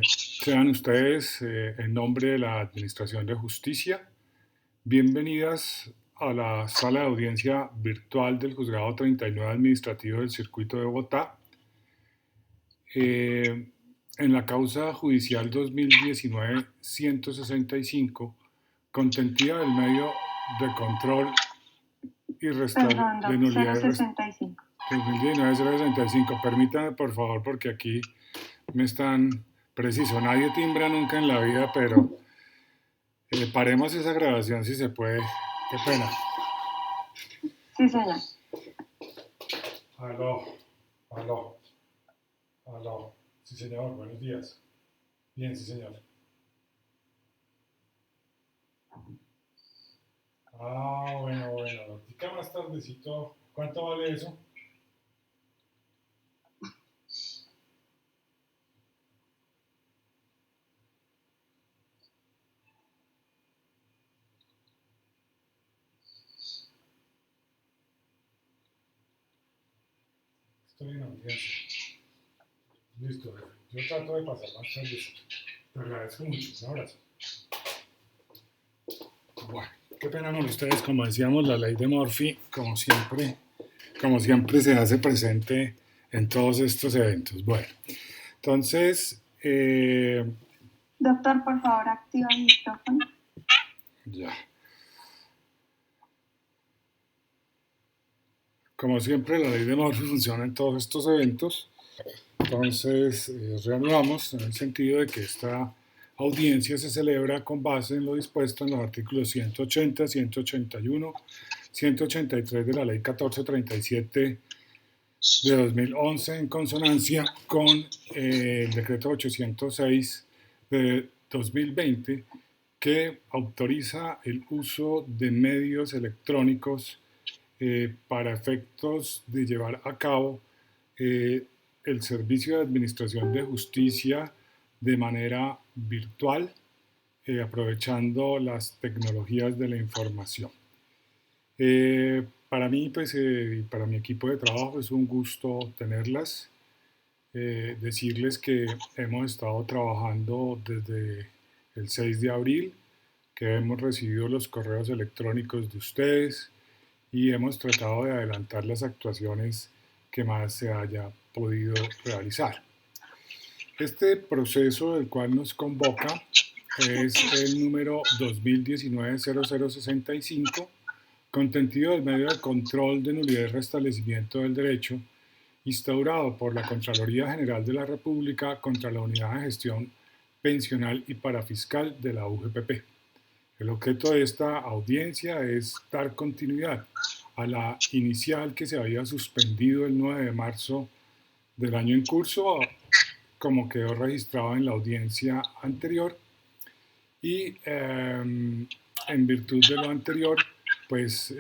Sean ustedes, en nombre de la Administración de Justicia, bienvenidas a la sala de audiencia virtual del Juzgado 39 Administrativo del Circuito de Bogotá. En la causa judicial 2019-165, contentida del medio de control y de nulidad 065. 2019-065. Permítame, por favor, porque aquí me están preciso. Nadie timbra nunca en la vida, pero paremos esa grabación si se puede. Qué pena. Sí, señor. Aló. Sí, señor. Buenos días. Bien, sí, señor. Bueno. Tica más tardecito. ¿Cuánto vale eso? Estoy en audiencia. Listo, jefe. Yo trato de pasar más tardecito. Te agradezco mucho. Un abrazo. Bueno, qué pena con ustedes. Como decíamos, la ley de Murphy, como siempre se hace presente en todos estos eventos. Bueno, entonces... Doctor, por favor, activa el micrófono. Ya. Como siempre, la ley de Murphy funciona en todos estos eventos. Entonces, reanudamos en el sentido de que esta audiencia se celebra con base en lo dispuesto en los artículos 180, 181, 183 de la Ley 1437 de 2011, en consonancia con el decreto 806 de 2020, que autoriza el uso de medios electrónicos para efectos de llevar a cabo el servicio de administración de justicia de manera virtual, aprovechando las tecnologías de la información. Para mí, pues, y para mi equipo de trabajo es un gusto tenerlas. Decirles que hemos estado trabajando desde el 6 de abril, que hemos recibido los correos electrónicos de ustedes y hemos tratado de adelantar las actuaciones que más se haya podido realizar. Este proceso del cual nos convoca es el número 2019-0065, contenido del medio de control de nulidad y restablecimiento del derecho, instaurado por la Contraloría General de la República contra la Unidad de Gestión Pensional y Parafiscal de la UGPP. El objeto de esta audiencia es dar continuidad a la inicial que se había suspendido el 9 de marzo del año en curso, como quedó registrado en la audiencia anterior, y en virtud de lo anterior, pues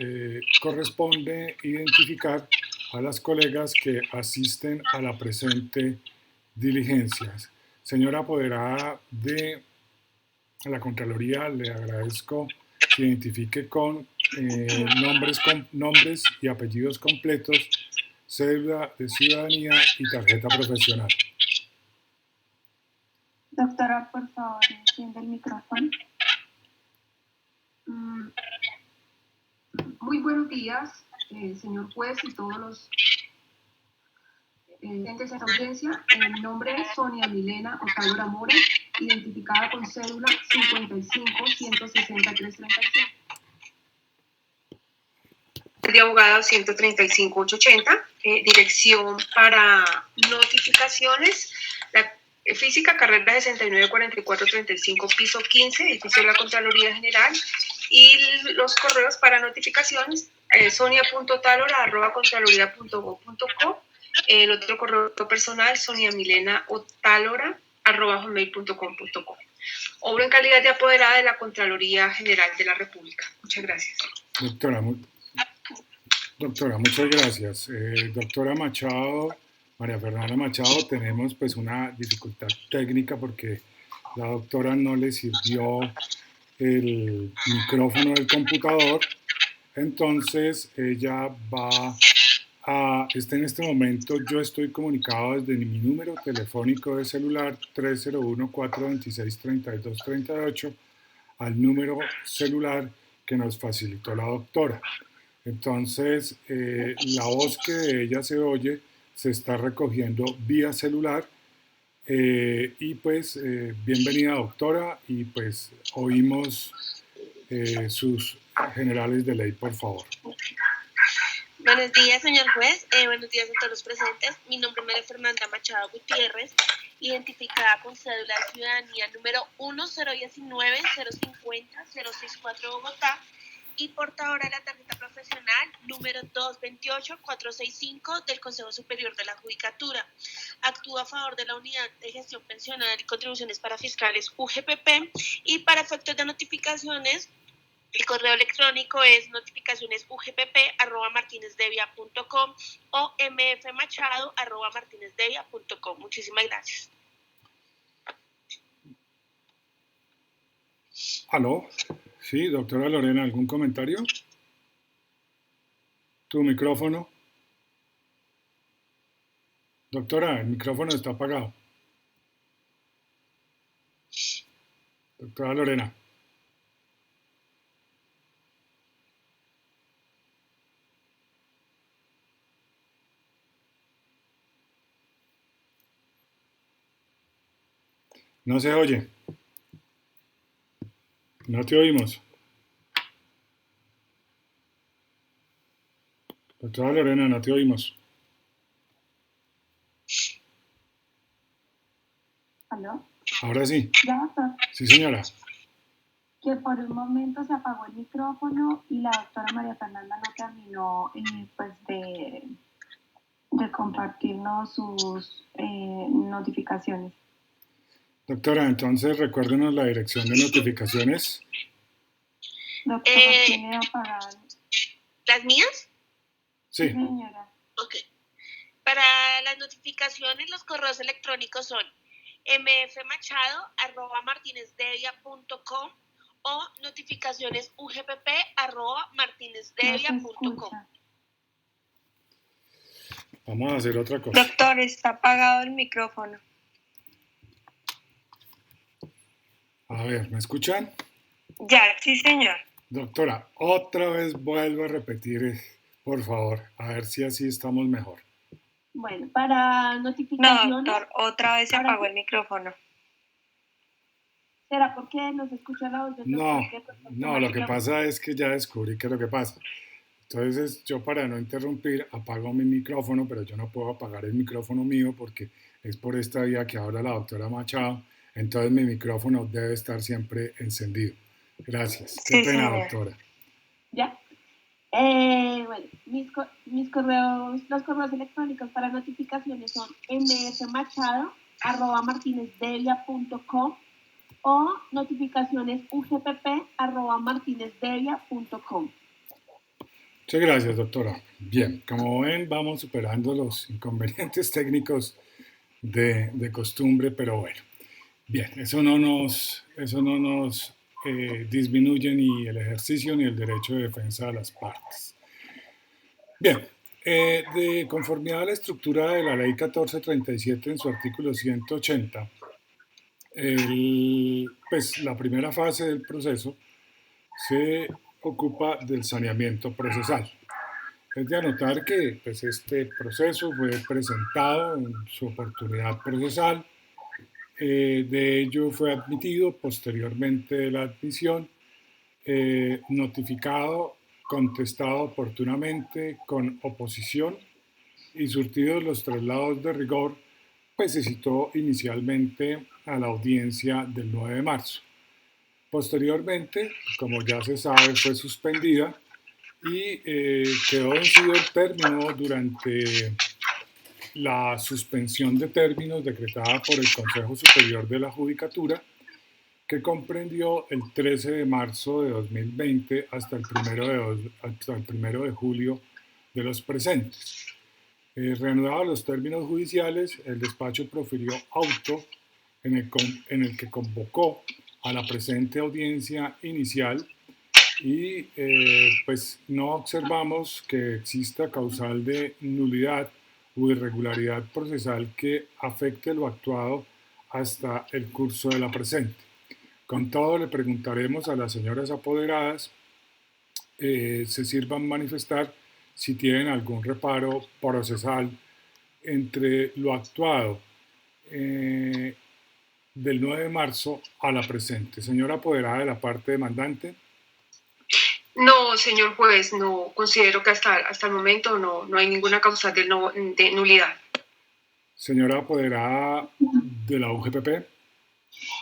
corresponde identificar a las colegas que asisten a la presente diligencia. Señora apoderada de la Contraloría, le agradezco que identifique con nombres y apellidos completos, cédula de ciudadanía y tarjeta profesional. Doctora, por favor, enciende el micrófono. Muy buenos días, señor juez y todos los entes de esta audiencia. Mi nombre es Sonia Milena Otálora Mora, identificada con cédula 55-163-35. De abogado 135-880, dirección para notificaciones, la física, carrera 694435, piso 15, edificio de la Contraloría General, y los correos para notificaciones, sonia.otalora@contraloría.gov.co, el otro correo personal, soniamilenaotalora@hotmail.com.co. Obro en calidad de apoderada de la Contraloría General de la República. Muchas gracias. Doctora, muchas gracias. Doctora Machado, María Fernanda Machado, tenemos pues una dificultad técnica porque la doctora no le sirvió el micrófono del computador, entonces ella va En este momento yo estoy comunicado desde mi número telefónico de celular 301-426-3238 al número celular que nos facilitó la doctora. Entonces, la voz que de ella se oye se está recogiendo vía celular y pues bienvenida doctora y pues oímos sus generales de ley, por favor. Buenos días, señor juez. Buenos días a todos los presentes. Mi nombre es María Fernanda Machado Gutiérrez, identificada con cédula de ciudadanía número 1019-050-064 Bogotá y portadora de la tarjeta profesional número 228-465 del Consejo Superior de la Judicatura. Actúo a favor de la Unidad de Gestión Pensional y Contribuciones para Fiscales UGPP y para efectos de notificaciones el correo electrónico es notificacionesugpp@martinezdevia.com o mfmachado@martinezdevia.com. Muchísimas gracias. ¿Aló? Sí, doctora Lorena, ¿algún comentario? ¿Tu micrófono? Doctora, el micrófono está apagado. Doctora Lorena. No se oye. No te oímos. Doctora Lorena, no te oímos. ¿Aló? Ahora sí. ¿Ya, doctor? Sí, señora. Que por un momento se apagó el micrófono y la doctora María Fernanda no terminó pues de compartirnos sus notificaciones. Doctora, entonces recuérdenos la dirección de notificaciones. Doctora, ¿tiene apagado? ¿Las mías? Sí. Señora. Ok. Para las notificaciones, los correos electrónicos son mfmachado@martinezdevia.com o notificacionesugpp@martinezdevia.com. Vamos a hacer otra cosa. Doctor, está apagado el micrófono. A ver, ¿me escuchan? Ya, sí, señor. Doctora, otra vez vuelvo a repetir, por favor, a ver si así estamos mejor. Bueno, para notificaciones... No, doctor, otra vez se apagó el micrófono. ¿Será porque no se escucha la voz del No, doctor? no, lo que pasa es que ya descubrí qué es lo que pasa. Entonces, yo para no interrumpir, apago mi micrófono, pero yo no puedo apagar el micrófono mío porque es por esta vía que habla la doctora Machado. Entonces, mi micrófono debe estar siempre encendido. Gracias. Qué pena, señor. doctora. ¿Ya? Bueno, mis correos, los correos electrónicos para notificaciones son mfmachado@martinezdevia.com o notificacionesugpp@martinezdevia.com. Muchas gracias, doctora. Bien, como ven, vamos superando los inconvenientes técnicos de costumbre, pero bueno. Bien, eso no nos disminuye ni el ejercicio ni el derecho de defensa de las partes. Bien, de conformidad a la estructura de la Ley 1437 en su artículo 180, pues la primera fase del proceso se ocupa del saneamiento procesal. Es de anotar que pues, este proceso fue presentado en su oportunidad procesal. De ello fue admitido posteriormente de la admisión, notificado, contestado oportunamente con oposición y surtidos los traslados de rigor, pues se citó inicialmente a la audiencia del 9 de marzo. Posteriormente, como ya se sabe, fue suspendida y quedó vencido el término durante la suspensión de términos decretada por el Consejo Superior de la Judicatura, que comprendió el 13 de marzo de 2020 hasta el 1 de julio de los presentes. Reanudados los términos judiciales, el despacho profirió auto en el que convocó a la presente audiencia inicial y pues no observamos que exista causal de nulidad u irregularidad procesal que afecte lo actuado hasta el curso de la presente. Con todo, le preguntaremos a las señoras apoderadas se sirvan manifestar si tienen algún reparo procesal entre lo actuado del 9 de marzo a la presente. Señora apoderada de la parte demandante. No, señor juez, no considero que hasta el momento no hay ninguna causal de nulidad. Señora apoderada de la UGPP.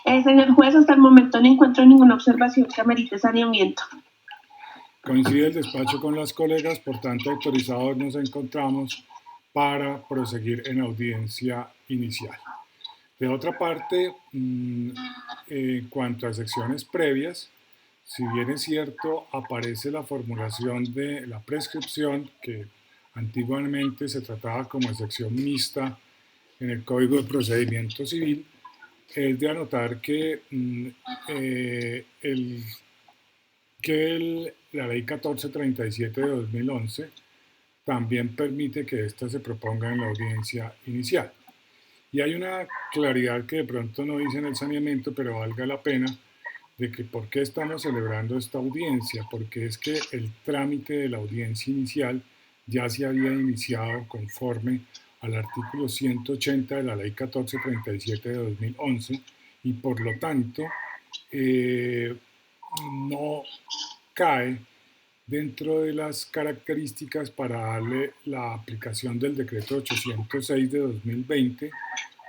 Señor juez, hasta el momento no encuentro ninguna observación que amerite saneamiento. Coincide el despacho con las colegas, por tanto autorizados nos encontramos para proseguir en audiencia inicial. De otra parte, en cuanto a secciones previas, si bien es cierto, aparece la formulación de la prescripción, que antiguamente se trataba como excepción mixta en el Código de Procedimiento Civil, es de anotar que la Ley 1437 de 2011 también permite que ésta se proponga en la audiencia inicial. Y hay una claridad que de pronto no dice en el saneamiento, pero valga la pena, de que por qué estamos celebrando esta audiencia, porque es que el trámite de la audiencia inicial ya se había iniciado conforme al artículo 180 de la Ley 1437 de 2011 y por lo tanto no cae dentro de las características para darle la aplicación del decreto 806 de 2020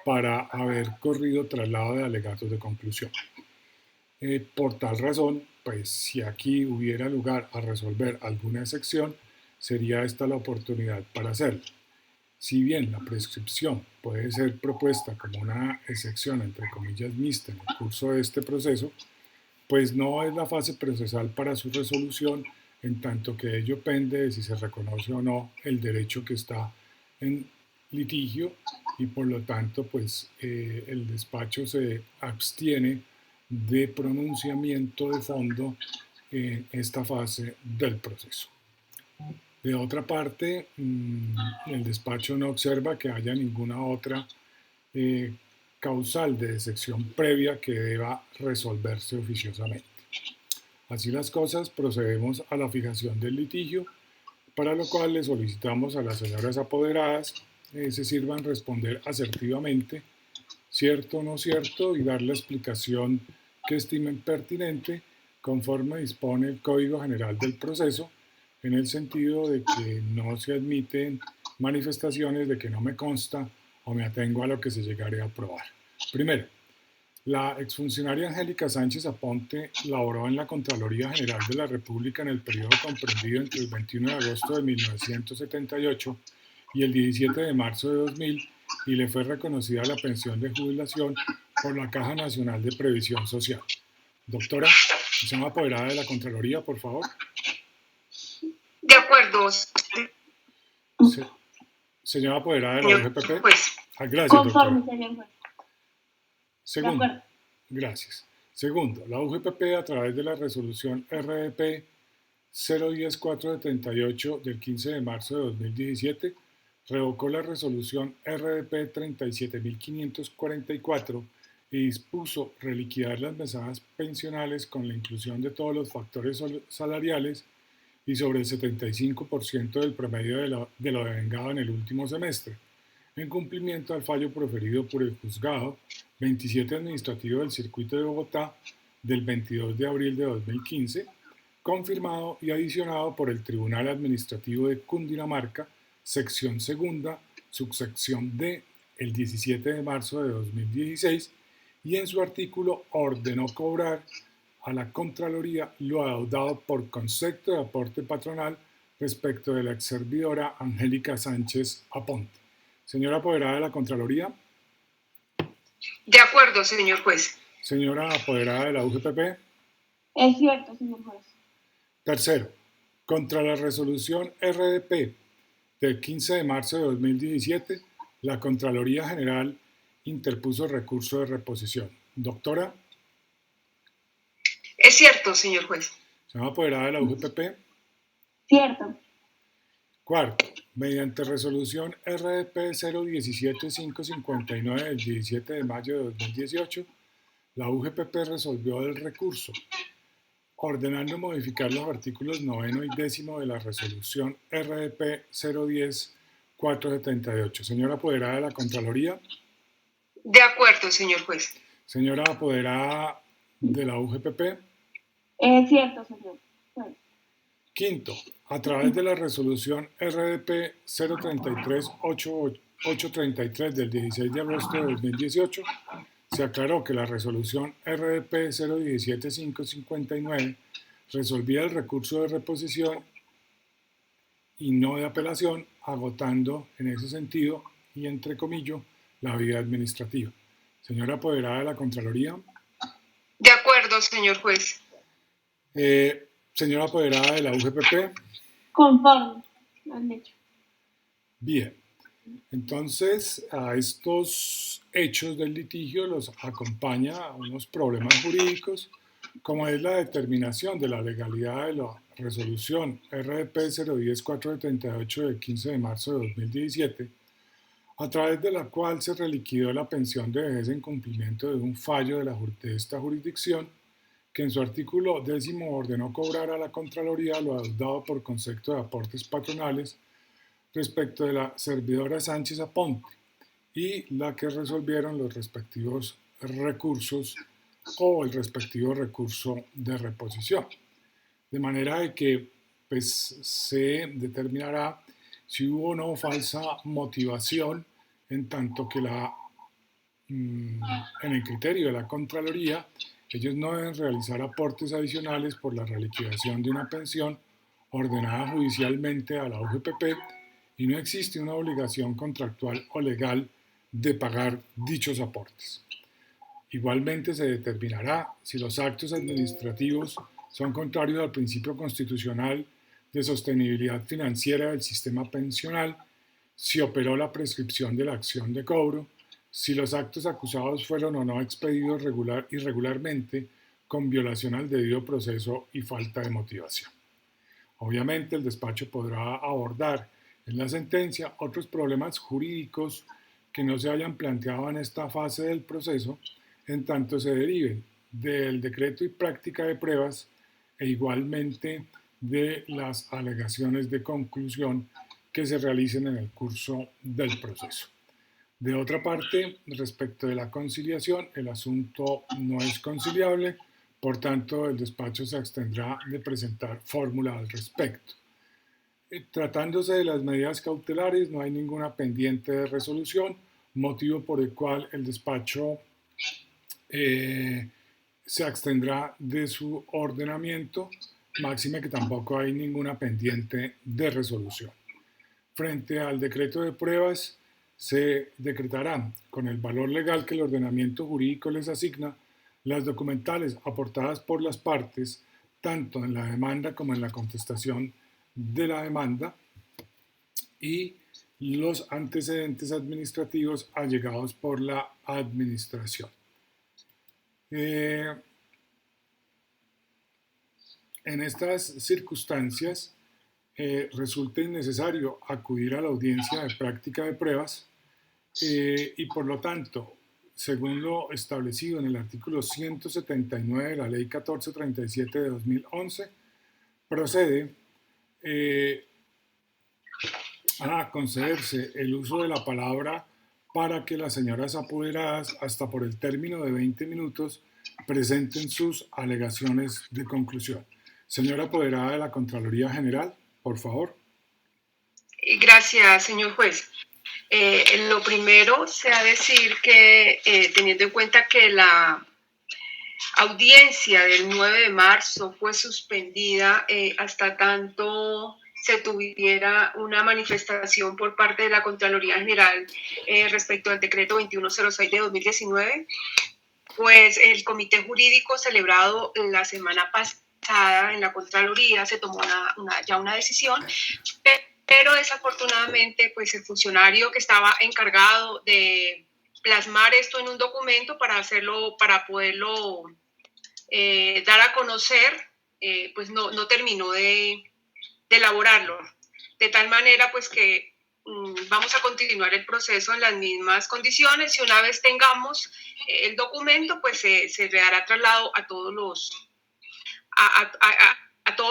para haber corrido traslado de alegatos de conclusión. Por tal razón, pues si aquí hubiera lugar a resolver alguna excepción, sería esta la oportunidad para hacerlo. Si bien la prescripción puede ser propuesta como una excepción, entre comillas, mixta en el curso de este proceso, pues no es la fase procesal para su resolución, en tanto que ello pende de si se reconoce o no el derecho que está en litigio y por lo tanto pues el despacho se abstiene de pronunciamiento de fondo en esta fase del proceso. De otra parte, el despacho no observa que haya ninguna otra causal de excepción previa que deba resolverse oficiosamente. Así las cosas, procedemos a la fijación del litigio, para lo cual le solicitamos a las señoras apoderadas se sirvan responder asertivamente, cierto o no cierto, y dar la explicación que estimen pertinente conforme dispone el Código General del Proceso, en el sentido de que no se admiten manifestaciones de que no me consta o me atengo a lo que se llegaré a aprobar. Primero, la exfuncionaria Angélica Sánchez Aponte laboró en la Contraloría General de la República en el periodo comprendido entre el 21 de agosto de 1978 y el 17 de marzo de 2000 y le fue reconocida la pensión de jubilación por la Caja Nacional de Previsión Social. Doctora, ¿señora apoderada de la Contraloría, por favor? De acuerdo. Señora apoderada de la UGPP. Pues. Gracias, Conforme, doctora. señor juez. Segundo, gracias. Segundo, la UGPP a través de la resolución RDP 010478 del 15 de marzo de 2017 revocó la resolución RDP 37544 y dispuso reliquidar las mesadas pensionales con la inclusión de todos los factores salariales y sobre el 75% del promedio de lo devengado en el último semestre, en cumplimiento al fallo proferido por el juzgado 27 administrativo del Circuito de Bogotá del 22 de abril de 2015, confirmado y adicionado por el Tribunal Administrativo de Cundinamarca, sección segunda, subsección D, el 17 de marzo de 2016, y en su artículo ordenó cobrar a la Contraloría lo adeudado por concepto de aporte patronal respecto de la exservidora Angélica Sánchez Aponte. Señora apoderada de la Contraloría. De acuerdo, señor juez. Señora apoderada de la UGPP. Es cierto, señor juez. Tercero, contra la resolución RDP del 15 de marzo de 2017, la Contraloría General interpuso recurso de reposición. Doctora. Es cierto, señor juez. Señora apoderada de la UGPP. Cierto. Cuarto, mediante resolución RDP 017559 del 17 de mayo de 2018, la UGPP resolvió el recurso, ordenando modificar los artículos 9 y 10 de la resolución RDP 010-478. Señora apoderada de la Contraloría. De acuerdo, señor juez. Señora apoderada de la UGPP. Cierto, señor juez. Quinto, a través de la resolución RDP 033-833 del 16 de agosto de 2018, se aclaró que la resolución RDP 017559 resolvía el recurso de reposición y no de apelación, agotando en ese sentido y entre comillas la vía administrativa. Señora apoderada de la Contraloría. De acuerdo, señor juez. Señora apoderada de la UGPP. Conforme al hecho. Bien, entonces a estos hechos del litigio los acompaña unos problemas jurídicos, como es la determinación de la legalidad de la resolución RDP 010478 del 15 de marzo de 2017, a través de la cual se reliquidó la pensión de vejez en cumplimiento de un fallo de esta jurisdicción, que en su artículo 10 ordenó cobrar a la Contraloría lo adeudado por concepto de aportes patronales respecto de la servidora Sánchez Aponte y la que resolvieron los respectivos recursos o el respectivo recurso de reposición. De manera de que pues, se determinará si hubo o no falsa motivación, en tanto que en el criterio de la Contraloría ellos no deben realizar aportes adicionales por la reliquidación de una pensión ordenada judicialmente a la UGPP y no existe una obligación contractual o legal de pagar dichos aportes. Igualmente se determinará si los actos administrativos son contrarios al principio constitucional de sostenibilidad financiera del sistema pensional, si operó la prescripción de la acción de cobro, si los actos acusados fueron o no expedidos irregularmente con violación al debido proceso y falta de motivación. Obviamente el despacho podrá abordar en la sentencia otros problemas jurídicos que no se hayan planteado en esta fase del proceso, en tanto se deriven del decreto y práctica de pruebas e igualmente de las alegaciones de conclusión que se realicen en el curso del proceso. De otra parte, respecto de la conciliación, el asunto no es conciliable, por tanto, el despacho se abstendrá de presentar fórmula al respecto. Tratándose de las medidas cautelares, no hay ninguna pendiente de resolución, motivo por el cual el despacho se abstendrá de su ordenamiento, máxime que tampoco hay ninguna pendiente de resolución. Frente al decreto de pruebas, se decretarán, con el valor legal que el ordenamiento jurídico les asigna, las documentales aportadas por las partes, tanto en la demanda como en la contestación de la demanda, y los antecedentes administrativos allegados por la administración. En estas circunstancias, resulta innecesario acudir a la audiencia de práctica de pruebas y por lo tanto, según lo establecido en el artículo 179 de la Ley 1437 de 2011, procede a concederse el uso de la palabra para que las señoras apoderadas, hasta por el término de 20 minutos, presenten sus alegaciones de conclusión. Señora apoderada de la Contraloría General, por favor. Gracias, señor juez. Lo primero sea decir que, teniendo en cuenta que la audiencia del 9 de marzo fue suspendida hasta tanto se tuviera una manifestación por parte de la Contraloría General respecto al decreto 2106 de 2019, pues el comité jurídico celebrado la semana pasada en la Contraloría se tomó ya una decisión, pero desafortunadamente pues el funcionario que estaba encargado de plasmar esto en un documento para poderlo dar a conocer, pues no terminó de elaborarlo. De tal manera pues que vamos a continuar el proceso en las mismas condiciones y una vez tengamos el documento, pues se le dará traslado a todos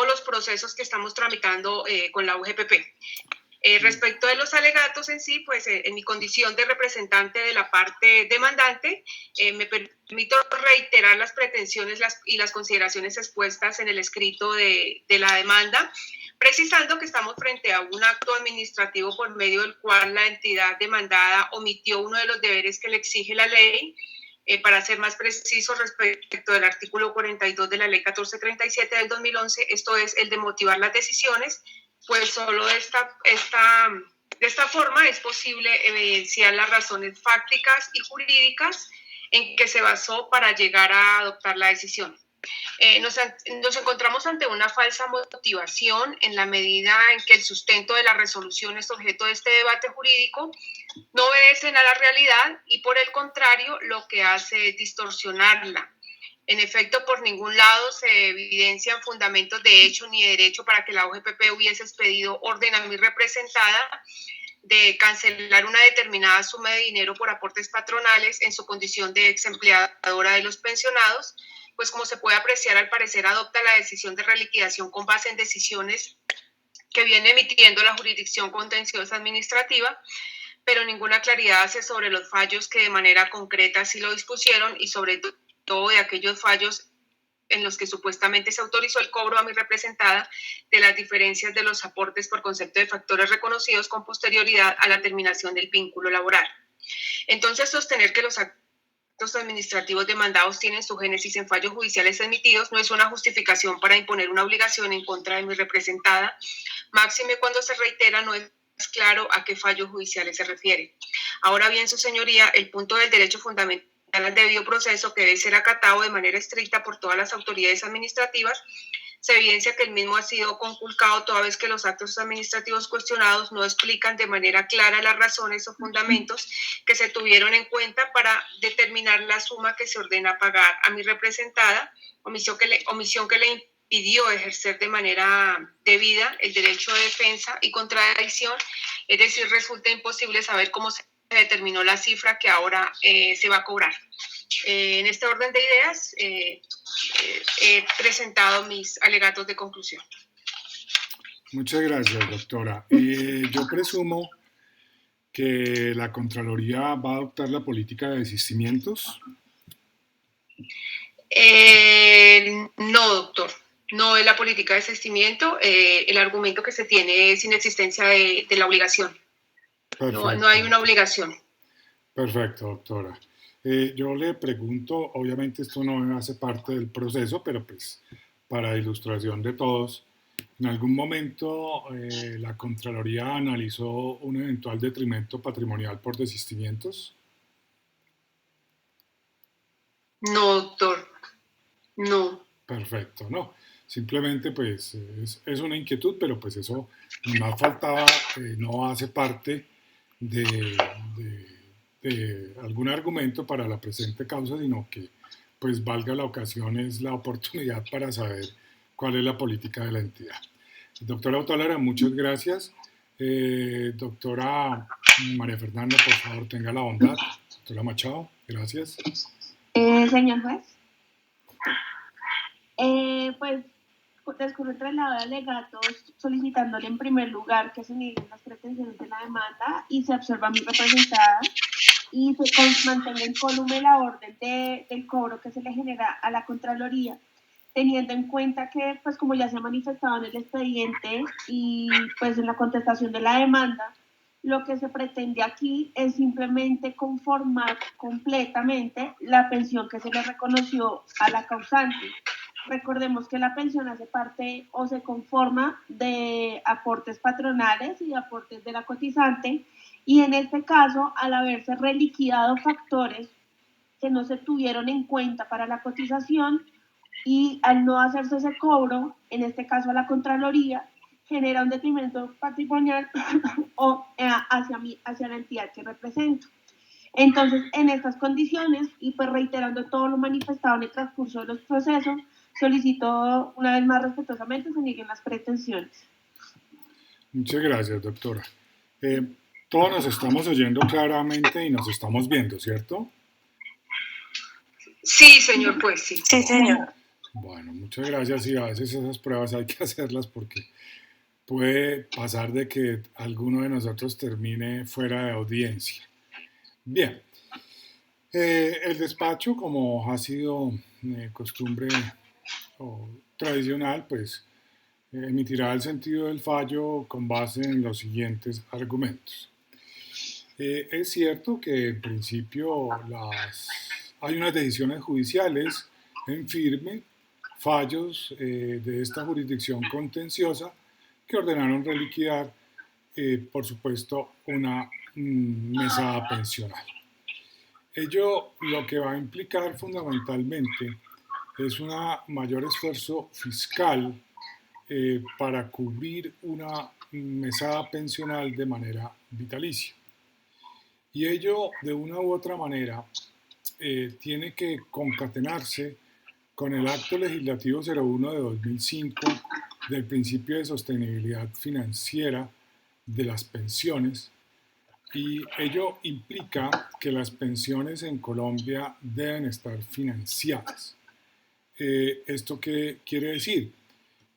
los procesos que estamos tramitando con la UGPP. Respecto de los alegatos en sí, pues en mi condición de representante de la parte demandante, me permito reiterar las pretensiones y las consideraciones expuestas en el escrito de la demanda, precisando que estamos frente a un acto administrativo por medio del cual la entidad demandada omitió uno de los deberes que le exige la ley, para ser más preciso respecto del artículo 42 de la ley 1437 del 2011, esto es el de motivar las decisiones, pues solo de esta forma es posible evidenciar las razones fácticas y jurídicas en que se basó para llegar a adoptar la decisión. Nos encontramos ante una falsa motivación en la medida en que el sustento de las resoluciones objeto de este debate jurídico no obedecen a la realidad y por el contrario lo que hace es distorsionarla. En efecto, por ningún lado se evidencian fundamentos de hecho ni de derecho para que la OGPP hubiese expedido orden a mi representada de cancelar una determinada suma de dinero por aportes patronales en su condición de ex empleadora de los pensionados, pues como se puede apreciar, al parecer adopta la decisión de reliquidación con base en decisiones que viene emitiendo la jurisdicción contenciosa administrativa, pero ninguna claridad hace sobre los fallos que de manera concreta sí lo dispusieron y sobre todo de aquellos fallos en los que supuestamente se autorizó el cobro a mi representada de las diferencias de los aportes por concepto de factores reconocidos con posterioridad a la terminación del vínculo laboral. Entonces, sostener que los actos administrativos demandados tienen su génesis en fallos judiciales emitidos no es una justificación para imponer una obligación en contra de mi representada, máxime cuando se reitera no es claro a qué fallos judiciales se refiere. Ahora bien, su señoría, el punto del derecho fundamental al debido proceso, que debe ser acatado de manera estricta por todas las autoridades administrativas, se evidencia que el mismo ha sido conculcado toda vez que los actos administrativos cuestionados no explican de manera clara las razones o fundamentos que se tuvieron en cuenta para determinar la suma que se ordena pagar a mi representada, omisión que le impidió ejercer de manera debida el derecho de defensa y contradicción, es decir, resulta imposible saber cómo se determinó la cifra que ahora se va a cobrar. En este orden de ideas, he presentado mis alegatos de conclusión. Muchas gracias, doctora. Yo presumo que la Contraloría va a adoptar la política de desistimientos. No, doctor. No es la política de desistimiento. El argumento que se tiene es inexistencia de la obligación. No hay una obligación. Perfecto, doctora. Yo le pregunto, obviamente esto no hace parte del proceso, pero pues para ilustración de todos, ¿en algún momento la Contraloría analizó un eventual detrimento patrimonial por desistimientos? No, doctor. No. Perfecto, no. Simplemente pues es una inquietud, pero pues eso más faltaba, no hace parte de algún argumento para la presente causa, sino que pues valga la ocasión, es la oportunidad para saber cuál es la política de la entidad. Doctora Otalara, muchas gracias. Doctora María Fernanda, por favor, tenga la bondad. Doctora Machado, gracias. Señor juez, pues descubro el traslado de alegatos solicitándole en primer lugar que se nieguen las pretensiones de la demanda y se absorba mi representada y se mantenga incólume la orden del cobro que se le genera a la Contraloría, teniendo en cuenta que, pues como ya se ha manifestado en el expediente y pues en la contestación de la demanda, lo que se pretende aquí es simplemente conformar completamente la pensión que se le reconoció a la causante. Recordemos que la pensión hace parte o se conforma de aportes patronales y aportes de la cotizante, y en este caso, al haberse reliquidado factores que no se tuvieron en cuenta para la cotización y al no hacerse ese cobro, en este caso a la Contraloría, genera un detrimento patrimonial o hacia la entidad que represento. Entonces, en estas condiciones, y pues reiterando todo lo manifestado en el transcurso de los procesos, solicito una vez más respetuosamente se nieguen las pretensiones. Muchas gracias, doctora. Todos nos estamos oyendo claramente y nos estamos viendo, ¿cierto? Sí, señor juez, sí. Sí, señor. Bueno, muchas gracias y a veces esas pruebas hay que hacerlas porque puede pasar de que alguno de nosotros termine fuera de audiencia. Bien, el despacho, como ha sido costumbre o tradicional, pues emitirá el sentido del fallo con base en los siguientes argumentos. Es cierto que en principio hay unas decisiones judiciales en firme, fallos de esta jurisdicción contenciosa que ordenaron reliquidar, por supuesto, una mesada pensional. Ello lo que va a implicar fundamentalmente es un mayor esfuerzo fiscal para cubrir una mesada pensional de manera vitalicia. Y ello, de una u otra manera, tiene que concatenarse con el Acto Legislativo 01 de 2005 del principio de sostenibilidad financiera de las pensiones, y ello implica que las pensiones en Colombia deben estar financiadas. ¿Esto qué quiere decir?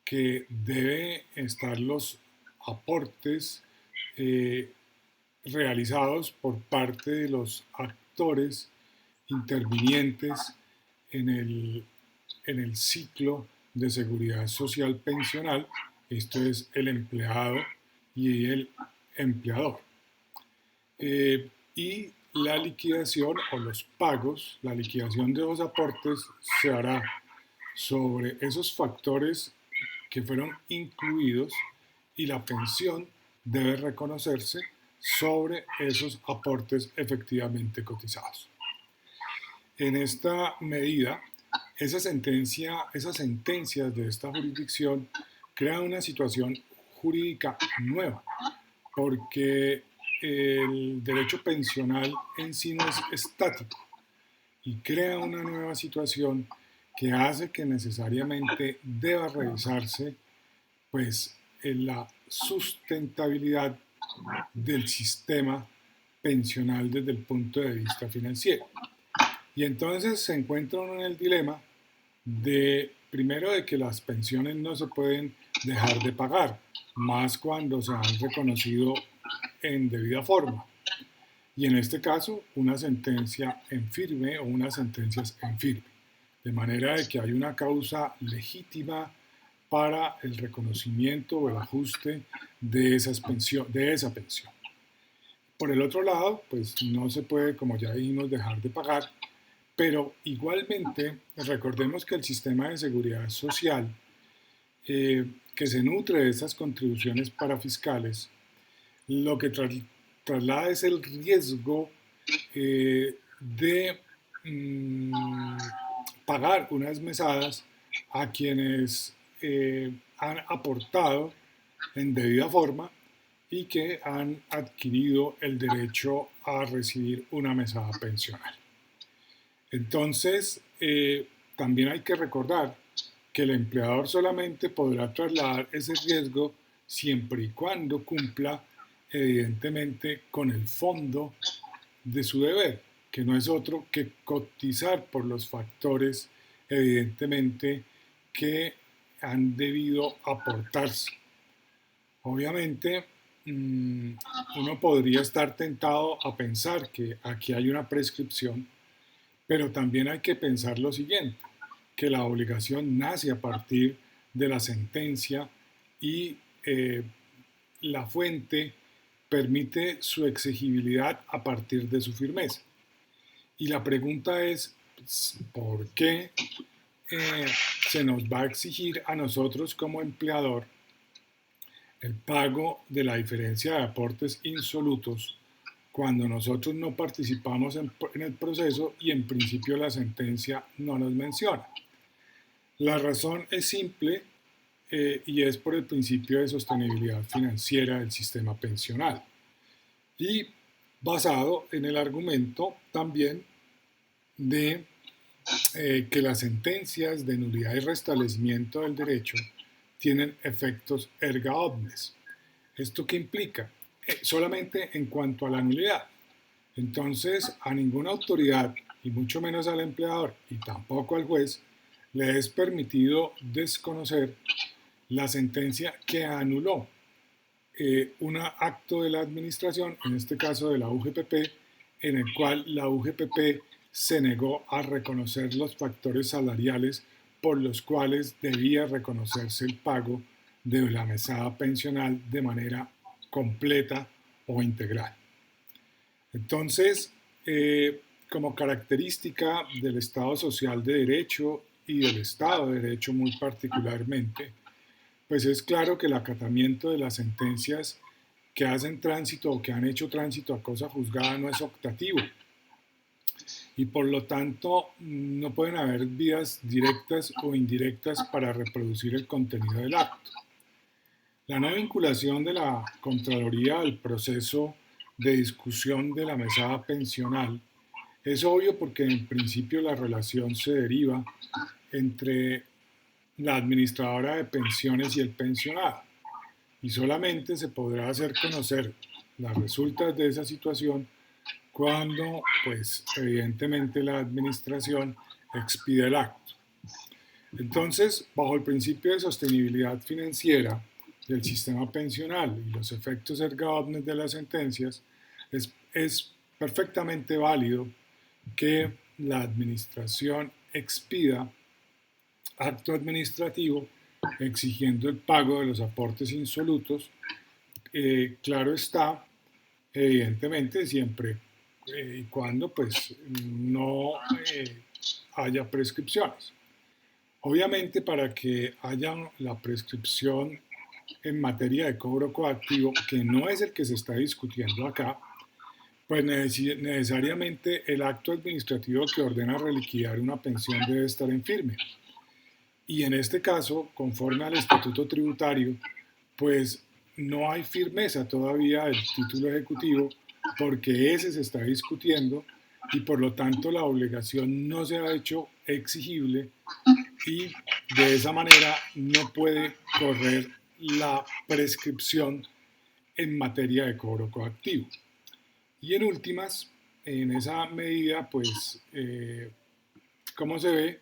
Que deben estar los aportes realizados por parte de los actores intervinientes en el ciclo de seguridad social pensional, esto es el empleado y el empleador. Y la liquidación o los pagos, la liquidación de los aportes se hará sobre esos factores que fueron incluidos y la pensión debe reconocerse sobre esos aportes efectivamente cotizados. En esta medida, esas sentencias de esta jurisdicción crean una situación jurídica nueva, porque el derecho pensional en sí no es estático y crea una nueva situación que hace que necesariamente deba revisarse pues en la sustentabilidad del sistema pensional desde el punto de vista financiero. Y entonces se encuentra uno en el dilema primero de que las pensiones no se pueden dejar de pagar, más cuando se han reconocido en debida forma. Y en este caso, una sentencia en firme o unas sentencias en firme. De manera de que hay una causa legítima para el reconocimiento o el ajuste de esa pensión. Por el otro lado, pues no se puede, como ya dijimos, dejar de pagar, pero igualmente recordemos que el sistema de seguridad social, que se nutre de estas contribuciones parafiscales, lo que traslada es el riesgo de pagar unas mesadas a quienes han aportado en debida forma y que han adquirido el derecho a recibir una mesada pensional. Entonces, también hay que recordar que el empleador solamente podrá trasladar ese riesgo siempre y cuando cumpla evidentemente con el fondo de su deber, que no es otro que cotizar por los factores evidentemente que han debido aportarse. Obviamente, uno podría estar tentado a pensar que aquí hay una prescripción, pero también hay que pensar lo siguiente, que la obligación nace a partir de la sentencia y la fuente permite su exigibilidad a partir de su firmeza. Y la pregunta es, ¿por qué se nos va a exigir a nosotros como empleador el pago de la diferencia de aportes insolutos cuando nosotros no participamos en el proceso y en principio la sentencia no nos menciona? La razón es simple y es por el principio de sostenibilidad financiera del sistema pensional y basado en el argumento también de que las sentencias de nulidad y restablecimiento del derecho tienen efectos erga omnes. ¿Esto qué implica? Solamente en cuanto a la nulidad. Entonces, a ninguna autoridad, y mucho menos al empleador, y tampoco al juez, le es permitido desconocer la sentencia que anuló un acto de la administración, en este caso de la UGPP, en el cual la UGPP se negó a reconocer los factores salariales por los cuales debía reconocerse el pago de la mesada pensional de manera completa o integral. Entonces, como característica del Estado social de derecho y del Estado de derecho muy particularmente, pues es claro que el acatamiento de las sentencias que hacen tránsito o que han hecho tránsito a cosa juzgada no es optativo y por lo tanto no pueden haber vías directas o indirectas para reproducir el contenido del acto. La no vinculación de la Contraloría al proceso de discusión de la mesada pensional es obvio porque en principio la relación se deriva entre la administradora de pensiones y el pensionado y solamente se podrá hacer conocer las resultas de esa situación cuando, pues, evidentemente la administración expide el acto. Entonces, bajo el principio de sostenibilidad financiera del sistema pensional y los efectos erga omnes de las sentencias, es perfectamente válido que la administración expida acto administrativo exigiendo el pago de los aportes insolutos, claro está, evidentemente siempre y cuando pues no haya prescripciones. Obviamente para que haya la prescripción en materia de cobro coactivo, que no es el que se está discutiendo acá, pues necesariamente el acto administrativo que ordena reliquidar una pensión debe estar en firme. Y en este caso, conforme al estatuto tributario, pues no hay firmeza todavía del título ejecutivo porque ese se está discutiendo y por lo tanto la obligación no se ha hecho exigible y de esa manera no puede correr la prescripción en materia de cobro coactivo. Y en últimas, en esa medida, pues, como se ve,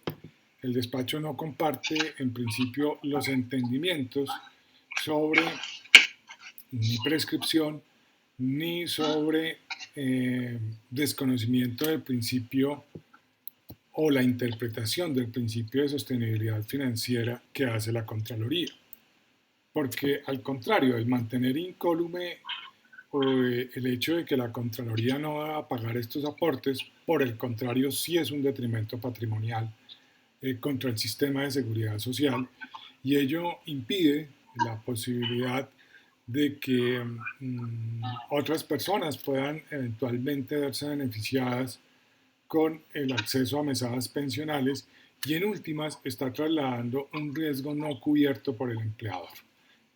el despacho no comparte en principio los entendimientos sobre ni prescripción ni sobre desconocimiento del principio o la interpretación del principio de sostenibilidad financiera que hace la Contraloría. Porque al contrario, el mantener incólume el hecho de que la Contraloría no va a pagar estos aportes, por el contrario, sí es un detrimento patrimonial contra el sistema de seguridad social y ello impide la posibilidad de que otras personas puedan eventualmente verse beneficiadas con el acceso a mesadas pensionales y en últimas está trasladando un riesgo no cubierto por el empleador.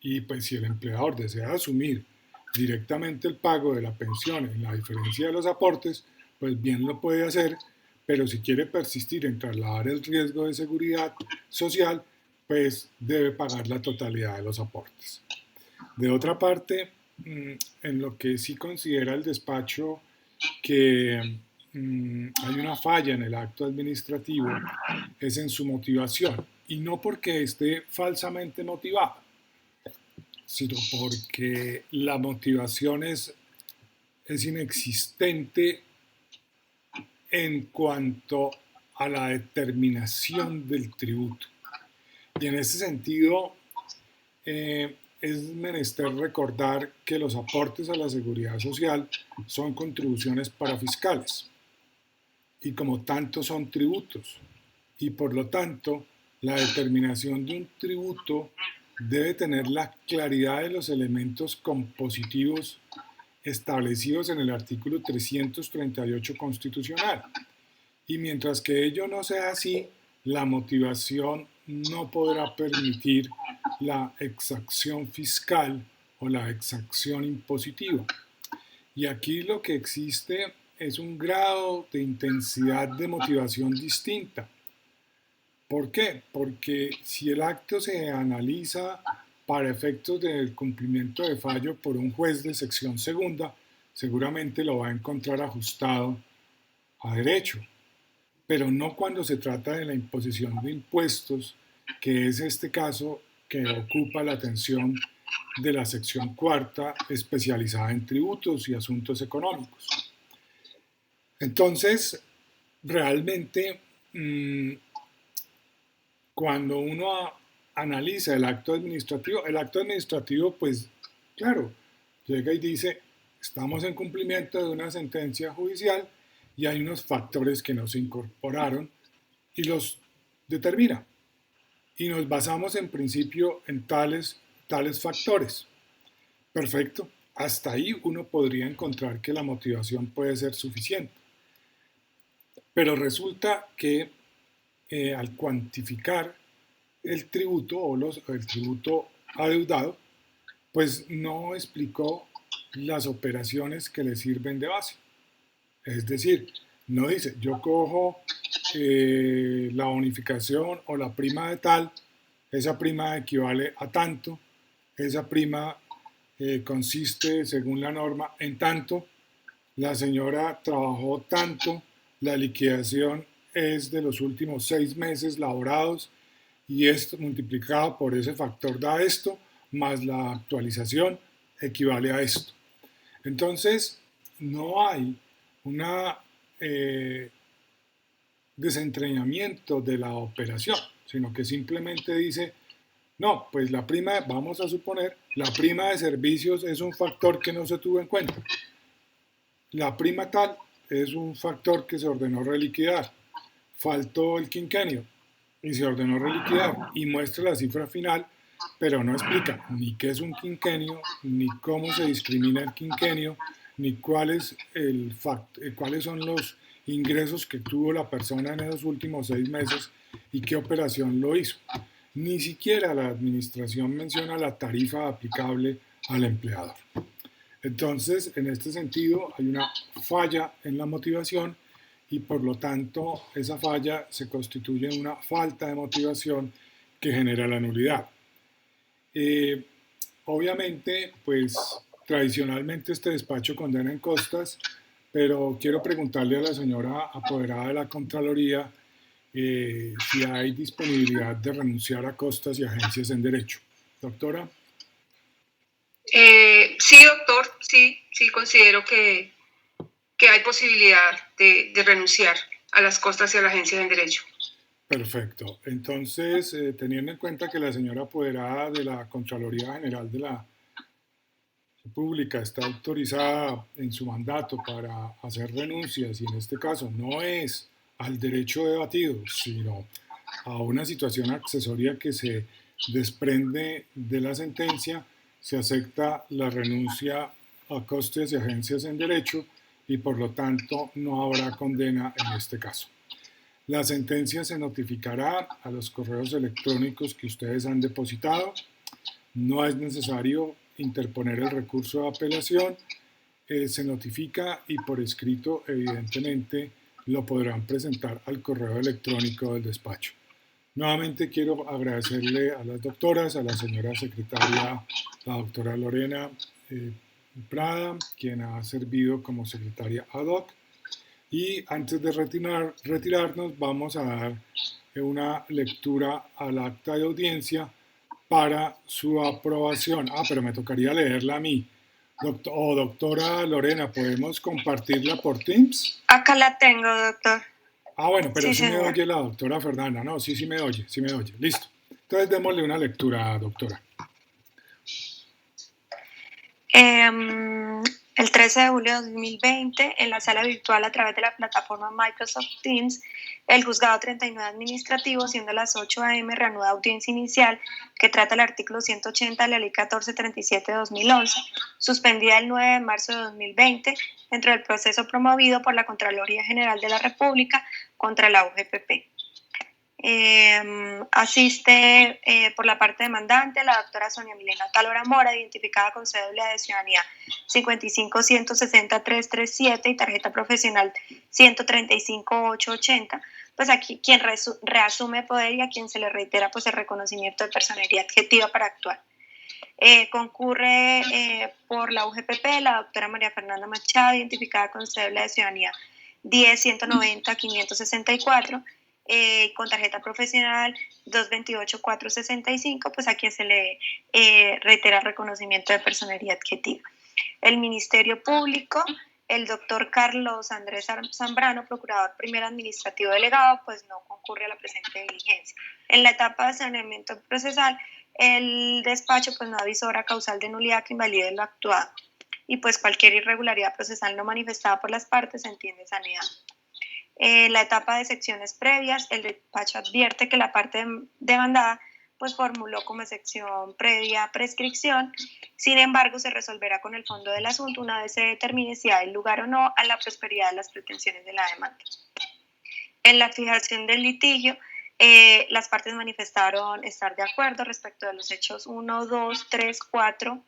Y pues si el empleador desea asumir directamente el pago de la pensión en la diferencia de los aportes, pues bien lo puede hacer, pero si quiere persistir en trasladar el riesgo de seguridad social, pues debe pagar la totalidad de los aportes. De otra parte, en lo que sí considera el despacho que hay una falla en el acto administrativo, es en su motivación, y no porque esté falsamente motivado, sino porque la motivación es inexistente en cuanto a la determinación del tributo. Y en ese sentido, es menester recordar que los aportes a la seguridad social son contribuciones parafiscales y como tanto son tributos. Y por lo tanto, la determinación de un tributo debe tener la claridad de los elementos compositivos establecidos en el artículo 338 constitucional. Y mientras que ello no sea así, la motivación no podrá permitir la exacción fiscal o la exacción impositiva. Y aquí lo que existe es un grado de intensidad de motivación distinta. ¿Por qué? Porque si el acto se analiza para efectos del cumplimiento de fallo por un juez de sección segunda, seguramente lo va a encontrar ajustado a derecho, pero no cuando se trata de la imposición de impuestos, que es este caso que ocupa la atención de la sección cuarta especializada en tributos y asuntos económicos. Entonces, realmente, cuando uno analiza el acto administrativo, pues, claro, llega y dice, estamos en cumplimiento de una sentencia judicial y hay unos factores que no se incorporaron y los determina. Y nos basamos en principio en tales factores. Perfecto. Hasta ahí uno podría encontrar que la motivación puede ser suficiente. Pero resulta que al cuantificar el tributo o el tributo adeudado, pues no explicó las operaciones que le sirven de base. Es decir, no dice, yo cojo la bonificación o la prima de tal, esa prima equivale a tanto, esa prima consiste, según la norma, en tanto, la señora trabajó tanto, la liquidación es de los últimos 6 meses laborados y esto multiplicado por ese factor da esto, más la actualización equivale a esto. Entonces, no hay un desentrañamiento de la operación, sino que simplemente dice, no, pues la prima, vamos a suponer, la prima de servicios es un factor que no se tuvo en cuenta. La prima tal es un factor que se ordenó reliquidar. Faltó el quinquenio y se ordenó reliquidar y muestra la cifra final, pero no explica ni qué es un quinquenio, ni cómo se discrimina el quinquenio, ni cuáles son los ingresos que tuvo la persona en esos últimos 6 meses y qué operación lo hizo. Ni siquiera la administración menciona la tarifa aplicable al empleador. Entonces, en este sentido, hay una falla en la motivación y por lo tanto esa falla se constituye en una falta de motivación que genera la nulidad. Obviamente, pues tradicionalmente este despacho condena en costas, pero quiero preguntarle a la señora apoderada de la Contraloría si hay disponibilidad de renunciar a costas y agencias en derecho. Doctora. Sí, doctor, sí considero que hay posibilidad de renunciar a las costas y a las agencias en derecho. Perfecto. Entonces, teniendo en cuenta que la señora apoderada de la Contraloría General de la República está autorizada en su mandato para hacer renuncias y en este caso no es al derecho debatido, sino a una situación accesoria que se desprende de la sentencia, se acepta la renuncia a costes y agencias en derecho y por lo tanto no habrá condena en este caso. La sentencia se notificará a los correos electrónicos que ustedes han depositado. No es necesario interponer el recurso de apelación. Se notifica y por escrito, evidentemente, lo podrán presentar al correo electrónico del despacho. Nuevamente quiero agradecerle a las doctoras, a la señora secretaria, la doctora Lorena Prada, quien ha servido como secretaria ad hoc. Y antes de retirarnos, vamos a dar una lectura al acta de audiencia para su aprobación. Pero me tocaría leerla a mí. Doctora Lorena, ¿podemos compartirla por Teams? Acá la tengo, doctor. Bueno, pero sí me señor. oye la doctora Fernanda. No, sí me oye. Listo. Entonces démosle una lectura, doctora. El 13 de julio de 2020, en la sala virtual a través de la plataforma Microsoft Teams, el juzgado 39 administrativo, siendo las 8 a.m., reanuda audiencia inicial que trata el artículo 180 de la Ley 1437 de 2011, suspendida el 9 de marzo de 2020, dentro del proceso promovido por la Contraloría General de la República contra la UGPP. Asiste por la parte demandante la doctora Sonia Milena Talora Mora, identificada con cédula de ciudadanía 55160337 y tarjeta profesional 135880, pues aquí quien reasume poder y a quien se le reitera pues el reconocimiento de personería adjetiva para actuar. Concurre por la UGPP la doctora María Fernanda Machado, identificada con cédula de ciudadanía 10-190-564, con tarjeta profesional 228-465, pues a quien se le reitera el reconocimiento de personería adjetiva. El Ministerio Público, el doctor Carlos Andrés Zambrano, procurador primer administrativo delegado, pues no concurre a la presente diligencia. En la etapa de saneamiento procesal, el despacho pues no avisora causal de nulidad que invalide lo actuado y pues cualquier irregularidad procesal no manifestada por las partes se entiende saneada. La etapa de secciones previas, el despacho advierte que la parte demandada pues formuló como sección previa prescripción, sin embargo se resolverá con el fondo del asunto una vez se determine si hay lugar o no a la prosperidad de las pretensiones de la demanda. En la fijación del litigio, las partes manifestaron estar de acuerdo respecto de los hechos 1, 2, 3, 4.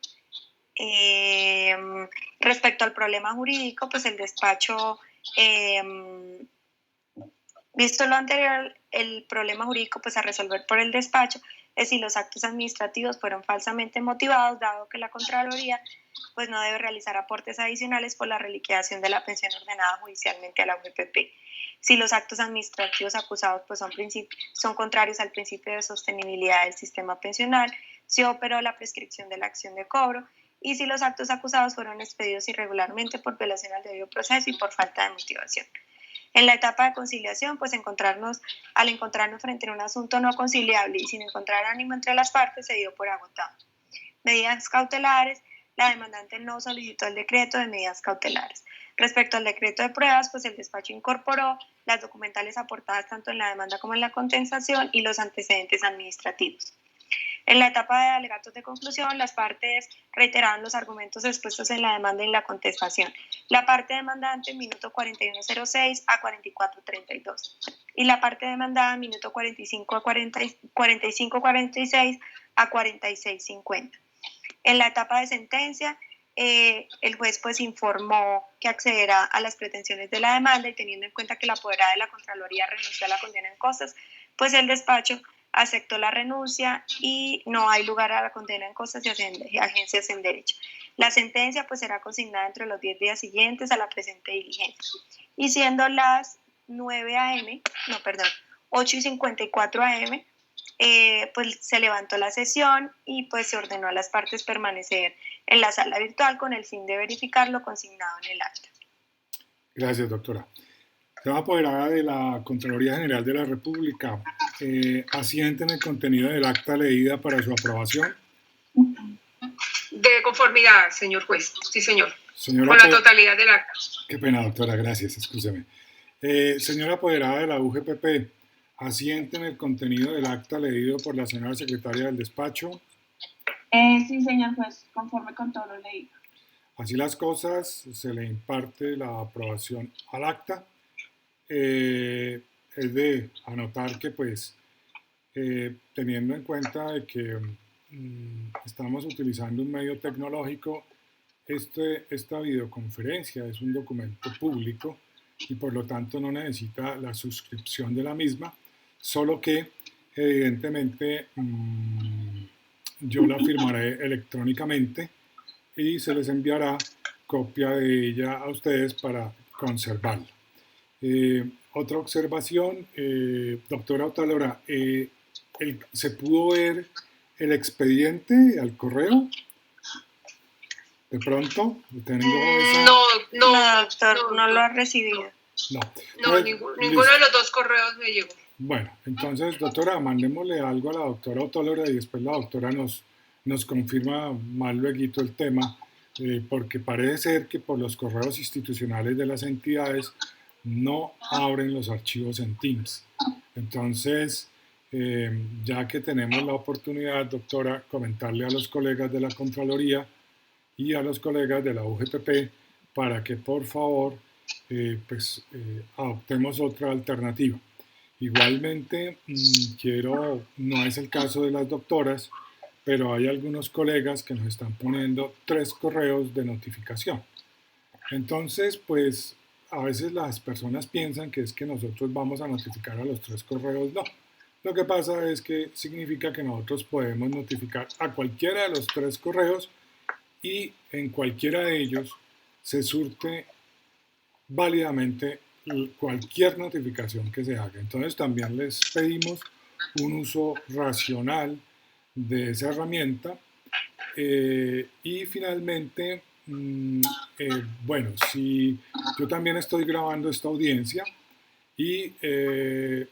Respecto al problema jurídico, pues el despacho, visto lo anterior, el problema jurídico pues a resolver por el despacho es si los actos administrativos fueron falsamente motivados, dado que la Contraloría pues no debe realizar aportes adicionales por la reliquidación de la pensión ordenada judicialmente a la UGPP. Si los actos administrativos acusados pues son contrarios al principio de sostenibilidad del sistema pensional, si operó la prescripción de la acción de cobro, y si los actos acusados fueron expedidos irregularmente por violación al debido proceso y por falta de motivación. En la etapa de conciliación, pues al encontrarnos frente a un asunto no conciliable y sin encontrar ánimo entre las partes, se dio por agotado. Medidas cautelares, la demandante no solicitó el decreto de medidas cautelares. Respecto al decreto de pruebas, pues el despacho incorporó las documentales aportadas tanto en la demanda como en la contestación y los antecedentes administrativos. En la etapa de alegatos de conclusión, las partes reiteraron los argumentos expuestos en la demanda y en la contestación. La parte demandante, minuto 41.06 a 44.32. Y la parte demandada, minuto 45.46 a 46.50. En la etapa de sentencia, el juez pues informó que accederá a las pretensiones de la demanda y teniendo en cuenta que la apoderada de la Contraloría renunció a la condena en costas, pues el despacho aceptó la renuncia y no hay lugar a la condena en costas y agencias en derecho. La sentencia pues será consignada entre los 10 días siguientes a la presente diligencia. Y siendo las 8:54 am, pues se levantó la sesión y pues se ordenó a las partes permanecer en la sala virtual con el fin de verificar lo consignado en el acta. Gracias, doctora. Señora apoderada de la Contraloría General de la República, ¿asiente en el contenido del acta leída para su aprobación? De conformidad, señor juez. Sí, señor. Señora con la totalidad del acta. Qué pena, doctora. Gracias. Excúseme. Señora apoderada de la UGPP, ¿asiente en el contenido del acta leído por la señora secretaria del despacho? Sí, señor juez, conforme con todo lo leído. Así las cosas, se le imparte la aprobación al acta. Es de anotar que, pues, teniendo en cuenta de que estamos utilizando un medio tecnológico, esta videoconferencia es un documento público y por lo tanto no necesita la suscripción de la misma, solo que evidentemente yo la firmaré electrónicamente y se les enviará copia de ella a ustedes para conservarla. Otra observación, doctora Otalora, ¿se pudo ver el expediente al correo? De pronto, tengo esa... No, doctor, no lo ha recibido. No, ninguno de los dos correos me llegó. Bueno, entonces, doctora, mandémosle algo a la doctora Otalora y después la doctora nos confirma más luego el tema, porque parece ser que por los correos institucionales de las entidades no abren los archivos en Teams. Entonces, ya que tenemos la oportunidad, doctora, comentarle a los colegas de la Contraloría y a los colegas de la UGPP para que por favor adoptemos otra alternativa. Igualmente, no es el caso de las doctoras, pero hay algunos colegas que nos están poniendo 3 correos de notificación. Entonces, pues a veces las personas piensan que es que nosotros vamos a notificar a los 3 correos. No. Lo que pasa es que significa que nosotros podemos notificar a cualquiera de los 3 correos y en cualquiera de ellos se surte válidamente cualquier notificación que se haga. Entonces también les pedimos un uso racional de esa herramienta y finalmente, bueno, si yo también estoy grabando esta audiencia y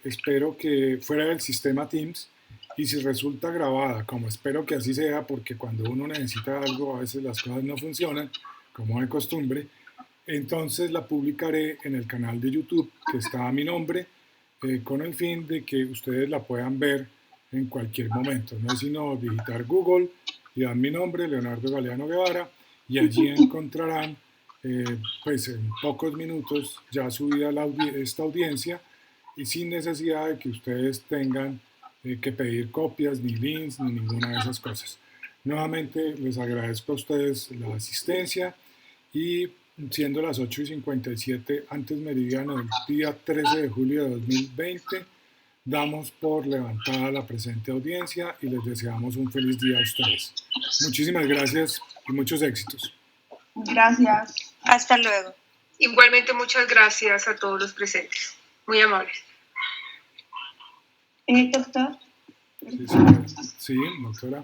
espero que fuera del sistema Teams, y si resulta grabada, como espero que así sea, porque cuando uno necesita algo a veces las cosas no funcionan como de costumbre, entonces la publicaré en el canal de YouTube que está a mi nombre, con el fin de que ustedes la puedan ver en cualquier momento. No es sino digitar Google y dan mi nombre, Leonardo Galeano Guevara, y allí encontrarán, pues en pocos minutos ya subida esta audiencia y sin necesidad de que ustedes tengan que pedir copias, ni links, ni ninguna de esas cosas. Nuevamente les agradezco a ustedes la asistencia y siendo las 8:57 antes meridiano del día 13 de julio de 2020, damos por levantada la presente audiencia y les deseamos un feliz día a ustedes. Muchísimas gracias y muchos éxitos. Gracias. Hasta luego. Igualmente, muchas gracias a todos los presentes. Muy amables. Doctor. Sí, señora. Sí, doctora.